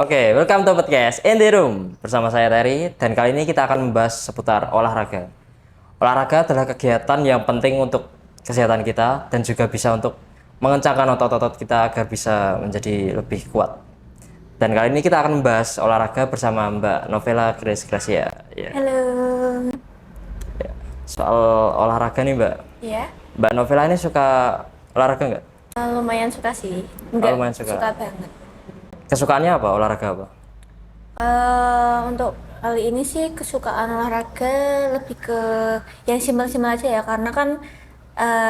Oke, welcome to podcast In The Room. Bersama saya Terry, dan kali ini kita akan membahas seputar olahraga. Olahraga adalah kegiatan yang penting untuk kesehatan kita dan juga bisa untuk mengencangkan otot-otot kita agar bisa menjadi lebih kuat. Dan kali ini kita akan membahas olahraga bersama Mbak Novela Grace Gracia. Ya. Halo. Soal olahraga nih Mbak. Ya, Mbak Novela ini suka olahraga nggak? lumayan suka sih. Enggak, lumayan suka. banget. Kesukaannya apa? Olahraga apa? Untuk kali ini sih kesukaan olahraga lebih ke yang simpel-simpel aja ya, karena kan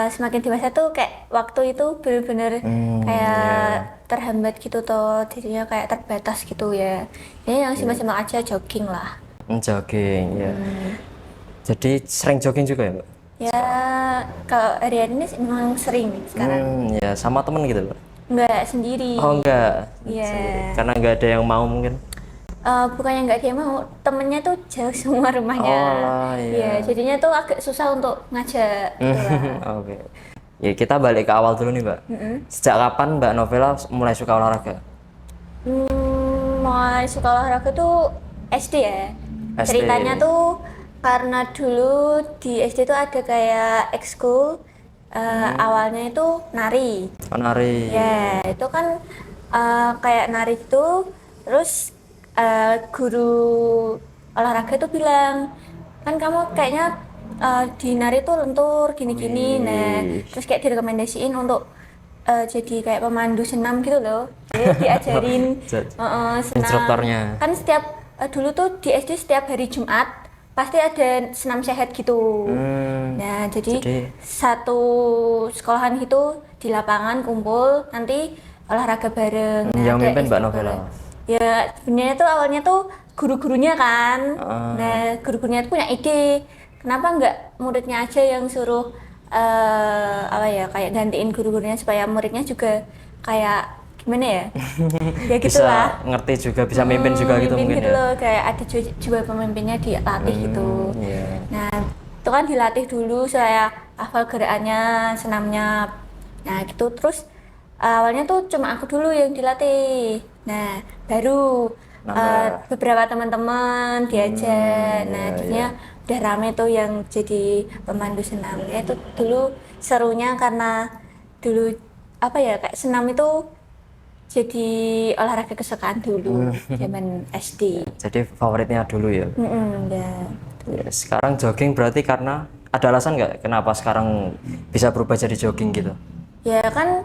semakin dewasa tuh kayak waktu itu bener-bener kayak terhambat gitu toh, jadinya kayak terbatas gitu ya. Jadi yang simpel-simpel aja, jogging lah. Jogging, ya. Jadi sering jogging juga ya Mbak? Ya, kalau hari-hari ini memang sering sekarang. Ya sama temen gitu Mbak? Enggak sendiri. Oh enggak? Iya. Sendiri. Karena nggak ada yang mau mungkin? Bukannya nggak dia mau, temennya tuh jauh semua rumahnya. Oh lah, iya. Iya, jadinya tuh agak susah untuk ngajak gitu lah. Oke. Ya kita balik ke awal dulu nih Mbak. Sejak kapan Mbak Novela mulai suka olahraga? Mulai suka olahraga tuh SD ya. SD. Ceritanya tuh karena dulu di SD tuh ada kayak ekskul, awalnya itu nari. Oh, nari. Ya, itu kan kayak nari itu, terus guru olahraga itu bilang, kan kamu kayaknya di nari tuh lentur gini-gini. Nah, terus kayak direkomendasiin untuk jadi kayak pemandu senam gitu loh. Jadi diajarin senam. Instrukturnya. Kan setiap dulu tuh di SD setiap hari Jumat pasti ada senam sehat gitu. Nah, jadi satu sekolahan itu di lapangan kumpul, nanti olahraga bareng. Nah, yang ada mimpin Mbak instruktur. Novela? Ya, sebenarnya tuh awalnya tuh guru-gurunya kan. Nah, guru-gurunya tuh punya ide, kenapa nggak muridnya aja yang suruh kayak gantiin guru-gurunya supaya muridnya juga kayak gimana ya? Ya Bisa gitulah. ngerti juga, bisa mimpin juga gitu mungkin gitu ya? loh, kayak ada juga pemimpinnya dilatih gitu. Iya. Nah, itu kan dilatih dulu saya hafal gerakannya, senamnya. Nah, gitu terus awalnya tuh cuma aku dulu yang dilatih. Nah, baru beberapa teman-teman diajak. Nah, akhirnya udah rame tuh yang jadi pemandu senam. Ya, itu dulu serunya karena dulu kayak senam itu jadi olahraga kesukaan dulu zaman SD. Jadi favoritnya dulu ya? Ya. Ya, sekarang jogging berarti karena ada alasan nggak kenapa sekarang bisa berubah jadi jogging gitu? Ya kan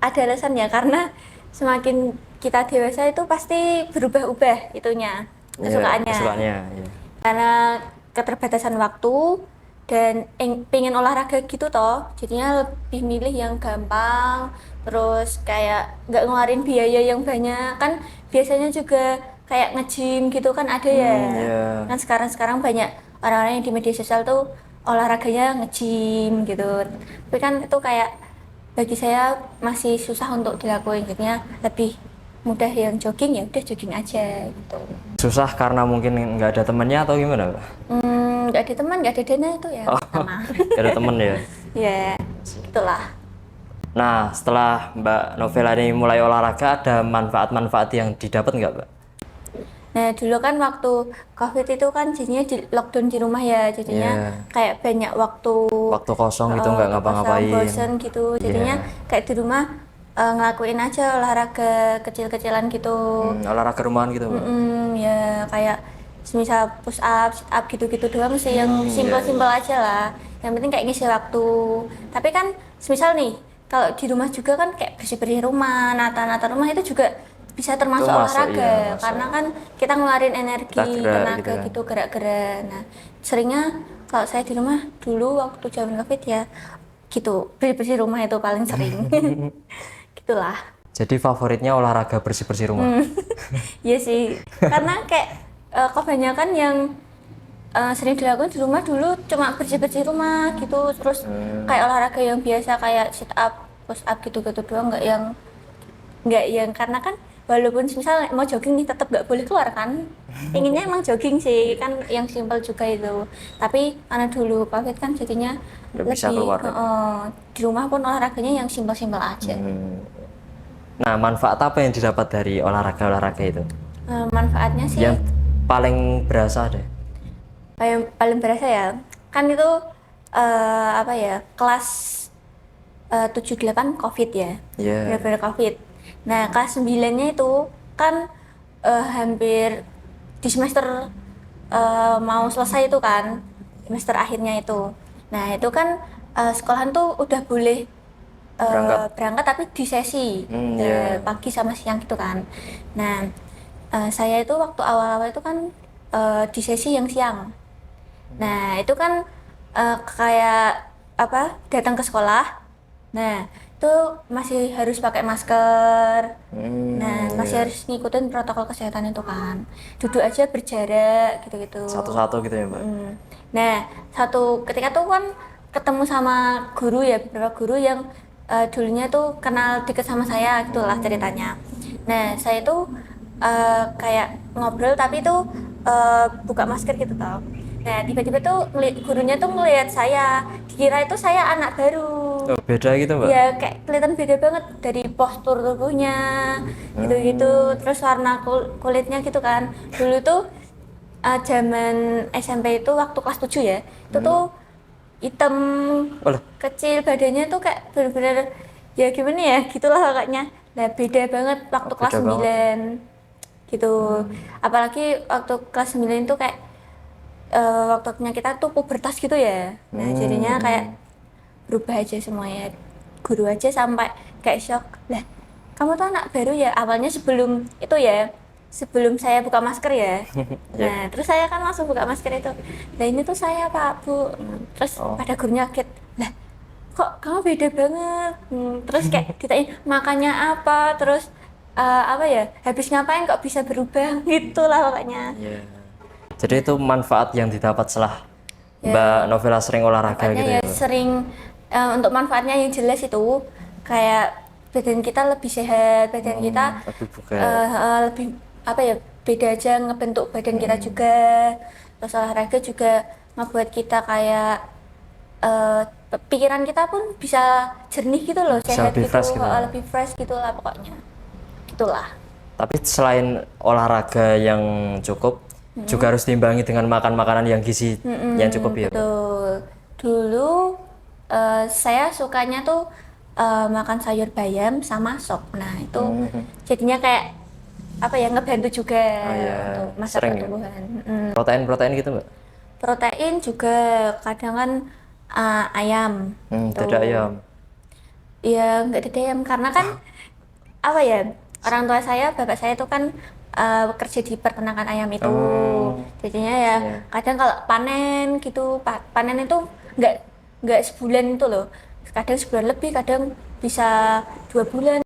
ada alasan ya, karena semakin kita dewasa itu pasti berubah-ubah itunya, kesukaannya. Kesukaannya, ya. Karena keterbatasan waktu dan pengen olahraga gitu toh, jadinya lebih milih yang gampang, terus kayak nggak ngeluarin biaya yang banyak. Kan biasanya juga kayak nge-gym gitu kan ada ya. Kan sekarang banyak orang-orang yang di media sosial tuh olahraganya nge-gym gitu, tapi kan itu kayak bagi saya masih susah untuk dilakuin, jadinya lebih mudah yang jogging, ya udah jogging aja gitu. Susah karena mungkin nggak ada temennya atau gimana Mbak? Nggak ada teman, nggak ada dana itu ya. Sama. Nggak ada temen ya? Ya, itulah. Nah, setelah Mbak Novela ini mulai olahraga, ada manfaat-manfaat yang didapat nggak Mbak? Nah, dulu kan waktu COVID itu kan jadinya di lockdown di rumah ya, jadinya kayak banyak waktu kosong gitu, nggak ngapa-ngapain, bosen gitu, jadinya kayak di rumah ngelakuin aja olahraga kecil-kecilan gitu. Olahraga rumahan gitu Mbak? Ya kayak semisal push up, sit up gitu-gitu doang sih, yang simpel-simpel aja lah. Yang penting kayak ngisi waktu. Tapi kan semisal nih, kalau di rumah juga kan kayak bersih-bersih rumah, nata-nata rumah itu juga bisa termasuk olahraga, karena kan kita ngeluarin energi, tenaga gitu, gerak-gerak. Nah, seringnya kalau saya di rumah dulu waktu zaman COVID ya gitu, bersih-bersih rumah itu paling sering. Gitulah. Jadi favoritnya olahraga bersih-bersih rumah? Iya sih, karena kayak kebanyakan yang sering dilakukan di rumah dulu cuma bersih-bersih rumah gitu, terus kayak olahraga yang biasa kayak sit up, push up gitu-gitu doang, nggak yang karena kan walaupun misal mau jogging nih tetap nggak boleh keluar kan, inginnya emang jogging sih kan, yang simpel juga itu. Tapi karena dulu COVID kan jadinya Nggak bisa keluar. Di rumah pun olahraganya yang simpel-simpel aja. Nah, manfaat apa yang didapat dari olahraga itu? Manfaatnya sih Yang paling berasa deh. paling berasa ya. Kan itu apa ya? Kelas 7-8 COVID ya. Iya. Benar-benar COVID. Nah, kelas 9-nya itu kan hampir di semester mau selesai itu kan. Semester akhirnya itu. Nah, itu kan sekolahan tuh udah boleh berangkat tapi di sesi Iya. pagi sama siang gitu kan. Nah, saya itu waktu awal-awal itu kan di sesi yang siang. Nah, itu kan kayak apa? Datang ke sekolah. Nah, itu masih harus pakai masker. Nah, masih Iya. harus ngikutin protokol kesehatan itu kan. Duduk aja berjarak gitu-gitu. Satu-satu gitu ya, Mbak. Nah, satu ketika tuh kan ketemu sama guru ya, beberapa guru yang dulunya tuh kenal deket sama saya gitulah ceritanya. Nah, saya tuh kayak ngobrol tapi tuh buka masker gitu tau. Nah, tiba-tiba tuh gurunya tuh ngelihat saya, dikira itu saya anak baru. Oh, beda gitu, Mbak. Ya kayak kelihatan beda banget dari postur tubuhnya gitu-gitu, terus warna kulitnya gitu kan. Dulu tuh zaman SMP itu waktu kelas 7 ya, itu tuh hitam Oleh. kecil, badannya tuh kayak bener-bener ya gimana ya gitulah pokoknya. Nah, beda banget waktu Oh, kelas beda banget. 9 gitu. Apalagi waktu kelas 9 itu kayak waktunya kita tuh pubertas gitu ya. Nah, jadinya kayak berubah aja semuanya. Guru aja sampai kayak shock. Lah, kamu tuh anak baru ya? Awalnya sebelum itu ya, sebelum saya buka masker ya. Iya. Nah, terus saya kan langsung buka masker itu. Nah, ini tuh saya Pak, Bu. Terus Oh. pada gurunya kaget. Lah, kok kamu beda banget? Terus kayak ditanyain makannya apa, terus apa ya, habis ngapain kok bisa berubah gitulah pokoknya. Iya. Jadi itu manfaat yang didapat setelah Ya. Mbak Novela sering olahraga Manfaatnya gitu ya ya, Mbak? sering untuk manfaatnya yang jelas itu kayak badan kita lebih sehat, badan kita Lebih bugar. lebih apa ya, beda aja ngebentuk badan kita juga. Terus olahraga juga ngebuat kita kayak eh, pikiran kita pun bisa jernih gitu loh, Bisa sehat lebih gitu, fresh gitu. lebih fresh gitu lah pokoknya. Itulah. Tapi selain olahraga yang cukup, juga harus diimbangi dengan makan makanan yang gizi yang cukup ya, Mbak? Betul. Dulu saya sukanya tuh makan sayur bayam sama sop. Nah, itu jadinya kayak apa ya, ngebantu juga iya. untuk masa Sering ya? pertumbuhan. Protein-protein gitu, Mbak? Protein juga kadang kan ayam. Tuh. Tidak ayam. Ya nggak ada ayam karena kan apa ya, orang tua saya, bapak saya tuh kan kerja di peternakan ayam itu. Jadinya ya kadang kalau panen gitu, panen itu nggak nggak sebulan itu loh, kadang sebulan lebih, kadang bisa 2 bulan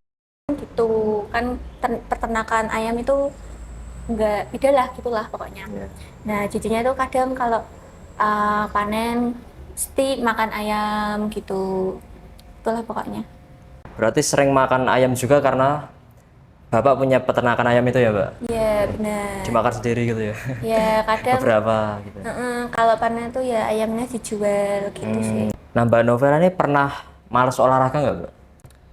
gitu kan. Peternakan ayam itu nggak beda lah gitulah pokoknya. Nah, jadinya tuh kadang kalau panen mesti makan ayam gitu, itulah pokoknya. Berarti sering makan ayam juga karena Bapak punya peternakan ayam itu ya, Mbak? Iya benar. Dimakan sendiri gitu ya? Ya kadang Beberapa gitu. kalau panen tuh ya ayamnya dijual gitu sih. Nah, Mbak Novela ini pernah males olahraga nggak, Mbak?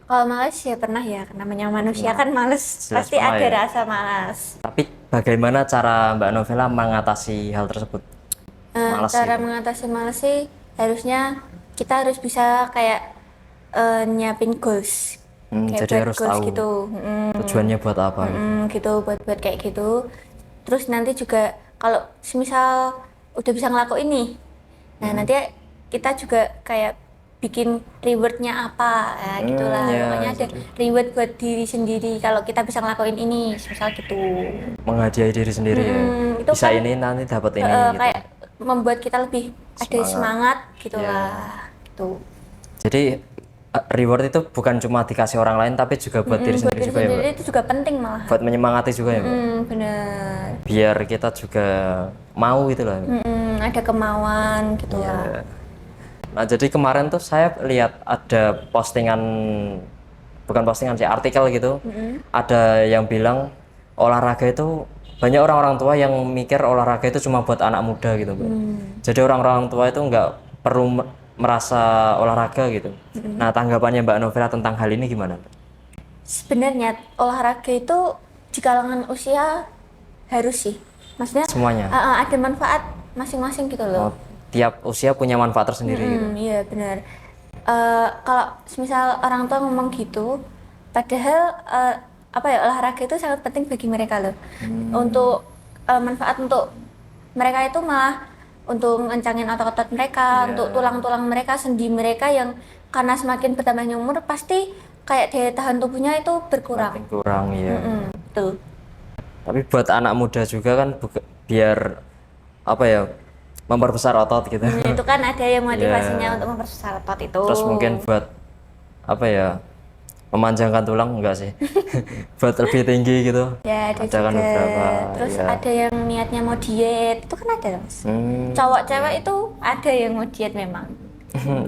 Kalau malas ya pernah ya, namanya manusia kan males, jelas pasti pernah ada ya. rasa malas. Tapi bagaimana cara Mbak Novela mengatasi hal tersebut? Malas Cara gitu. mengatasi malas sih harusnya kita harus bisa kayak nyiapin goals, kayak Jadi buat harus goals tahu gitu. tujuannya buat apa gitu. Gitu buat kayak gitu. Terus nanti juga kalau semisal udah bisa ngelakuin nih, nah nanti kita juga kayak bikin rewardnya apa ya gitulah. Ya, Pokoknya ada reward buat diri sendiri kalau kita bisa ngelakuin ini, misal gitu. Menghadiahi diri sendiri ya. Itu Bisa kan, ini nanti dapat ini gitu. kayak membuat kita lebih ada semangat gitulah. Gitu. Jadi reward itu bukan cuma dikasih orang lain tapi juga buat diri Buat sendiri diri juga ya, Mbak. sendiri itu juga penting malah. Buat menyemangati juga ya, Mbak. Bener. Biar kita juga mau gitu lah. Ada kemauan gitu Iya. lah. Nah, jadi kemarin tuh saya lihat ada postingan, bukan postingan sih, artikel gitu. Ada yang bilang olahraga itu banyak orang-orang tua yang mikir olahraga itu cuma buat anak muda gitu, Mbak. Jadi orang-orang tua itu nggak perlu merasa olahraga gitu. Nah, tanggapannya Mbak Novela tentang hal ini gimana, Mbak? Sebenarnya olahraga itu di kalangan usia harus sih. Maksudnya Semuanya. ada manfaat masing-masing gitu Oh, loh. tiap usia punya manfaat tersendiri gitu. Iya benar. Kalau misal orang tua ngomong gitu, padahal apa ya, olahraga itu sangat penting bagi mereka loh. Untuk manfaat untuk mereka itu malah untuk ngencangin otot-otot mereka, untuk tulang-tulang mereka, sendi mereka yang karena semakin bertambahnya umur pasti kayak daya tahan tubuhnya itu berkurang. Makin kurang ya. Betul. Tapi buat anak muda juga kan biar apa ya, memperbesar otot gitu. Itu kan ada yang motivasinya untuk memperbesar otot itu. Terus mungkin buat apa ya, memanjangkan tulang enggak sih? Buat lebih tinggi gitu. Ya ada Ada kan juga. beberapa, Terus ya. ada yang niatnya mau diet, itu kan ada Mas. Cowok cewek itu ada yang mau diet memang.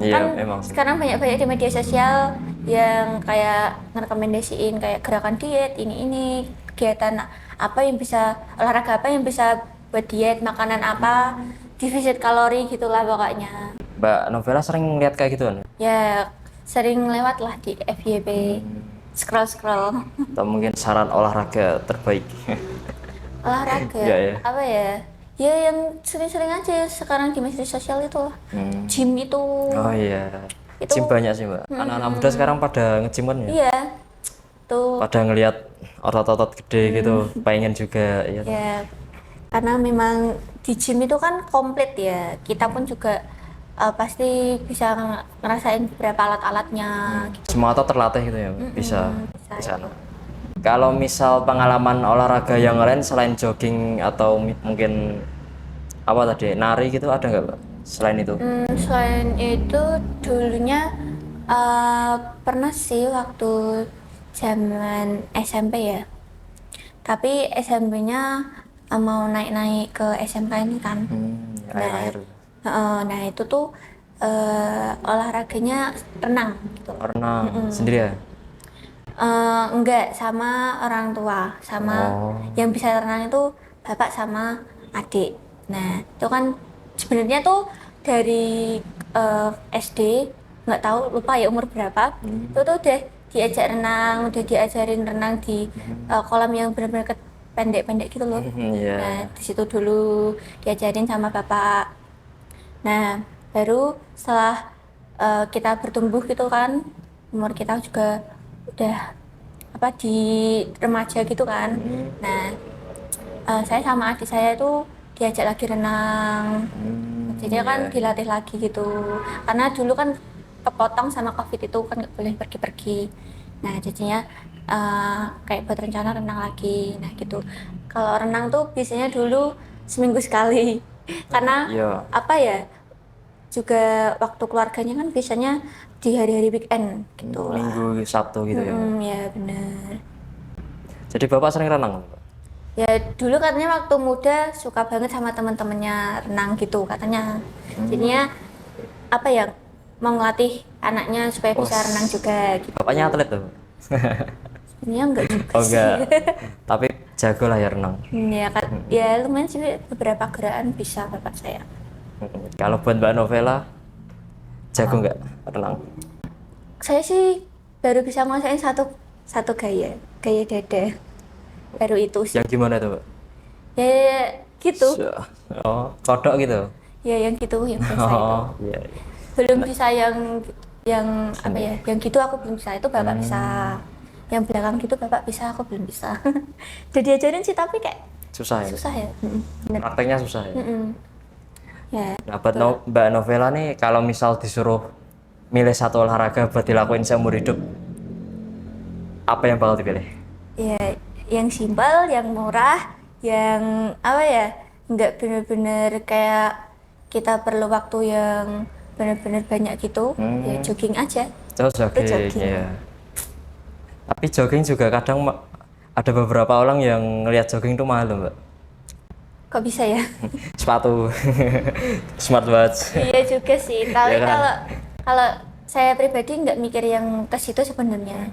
Iya Kan memang. sekarang banyak-banyak di media sosial yang kayak ngerekomendasiin kayak gerakan diet ini kegiatan apa yang bisa, olahraga apa yang bisa buat diet, makanan apa, defisit kalori gitulah pokoknya. Mbak Novela sering lihat kayak gitu kan? Ya sering lewat lah di FYP, scroll Atau mungkin saran olahraga terbaik? olahraga Iya, ya. apa ya, ya yang sering-sering aja sekarang di media sosial itu lah. Gym itu Oh iya. Itu- Gym banyak sih Mbak. Anak-anak muda sekarang pada nge-gym kan ya? iya tuh Pada ngelihat otot-otot gede gitu, pengen juga ya. ya, karena memang di gym itu kan komplit ya, kita pun juga pasti bisa ngerasain beberapa alat-alatnya gitu. Semua otot terlatih gitu ya, Mbak? Bisa bisa, di sana. Kalau misal pengalaman olahraga yang lain selain jogging atau mungkin apa tadi, nari gitu, ada nggak Mbak? Selain itu? Selain itu dulunya pernah sih waktu zaman SMP ya, tapi SMP-nya mau naik-naik ke SMK ini kan. Air-air. Nah itu tuh olahraganya renang gitu. Karena sendiri ya? Enggak, sama orang tua, sama yang bisa renang itu bapak sama adik. Nah itu kan sebenarnya tuh dari SD, nggak tahu, lupa ya umur berapa, itu tuh udah diajak renang, udah diajarin renang di kolam yang benar-benar pendek-pendek gitu loh. Iya. Nah di situ dulu diajarin sama bapak. Nah baru setelah kita bertumbuh gitu kan, umur kita juga udah apa di remaja gitu kan. Nah saya sama adik saya itu diajak lagi renang, jadi kan dilatih lagi gitu, karena dulu kan kepotong sama COVID itu kan nggak boleh pergi-pergi. Nah jadinya kayak buat rencana renang lagi. Nah gitu, kalau renang tuh biasanya dulu seminggu sekali karena Iya. apa ya, juga waktu keluarganya kan biasanya di hari-hari weekend gitu lah. Minggu Sabtu gitu ya. Ya benar. Jadi Bapak sering renang, Mbak? Ya dulu katanya waktu muda suka banget sama teman-temannya renang gitu katanya. Jadinya apa ya, mau ngelatih anaknya supaya bisa renang juga gitu. Bapaknya atlet tuh? Sebenarnya enggak juga Oh sih. enggak. Tapi jago lah ya renang. Ya kan, ya lumayan sih, beberapa gerakan bisa bapak saya. Kalau buat Mbak Novela, jago nggak renang? Saya sih baru bisa nguasain satu gaya dada. Baru itu sih. Yang gimana tuh, Mbak? Ya gitu. Oh, kodok gitu? Ya yang gitu, yang biasa itu. Oh, iya. Belum bisa yang apa ya, yang gitu aku belum bisa, itu bapak bisa. Yang belakang gitu bapak bisa, aku belum bisa. Udah diajarin sih tapi kayak Susah ya? susah ya. Bener. Prakteknya susah ya? Ya Nah, buat Mbak Novela nih, kalau misal disuruh milih satu olahraga buat dilakuin seumur hidup, apa yang bakal dipilih? ya yang simpel, yang murah, yang apa ya, nggak bener-bener kayak kita perlu waktu yang bener-bener banyak gitu. Ya jogging aja. Terus jogging, jogging. ya. Tapi jogging juga kadang ada beberapa orang yang ngelihat jogging itu mahal loh, Mbak. Kok bisa ya? Sepatu, smartwatch. Iya juga sih, tapi Iya kan? kalau saya pribadi nggak mikir yang ke situ sebenarnya.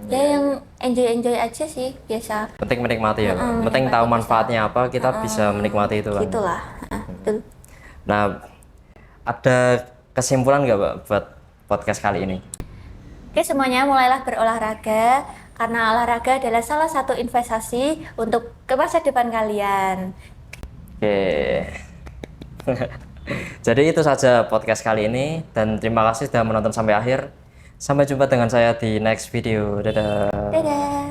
Ya yang enjoy aja sih, biasa. Penting menikmati ya, Mbak. Penting tahu manfaatnya apa, kita bisa menikmati itu kan. Gitulah. Betul. Nah, ada kesimpulan nggak, Mbak, buat podcast kali ini? Oke semuanya, mulailah berolahraga karena olahraga adalah salah satu investasi untuk ke masa depan kalian. Oke. Jadi itu saja podcast kali ini dan terima kasih sudah menonton sampai akhir. Sampai jumpa dengan saya di next video. Dadah. Dadah.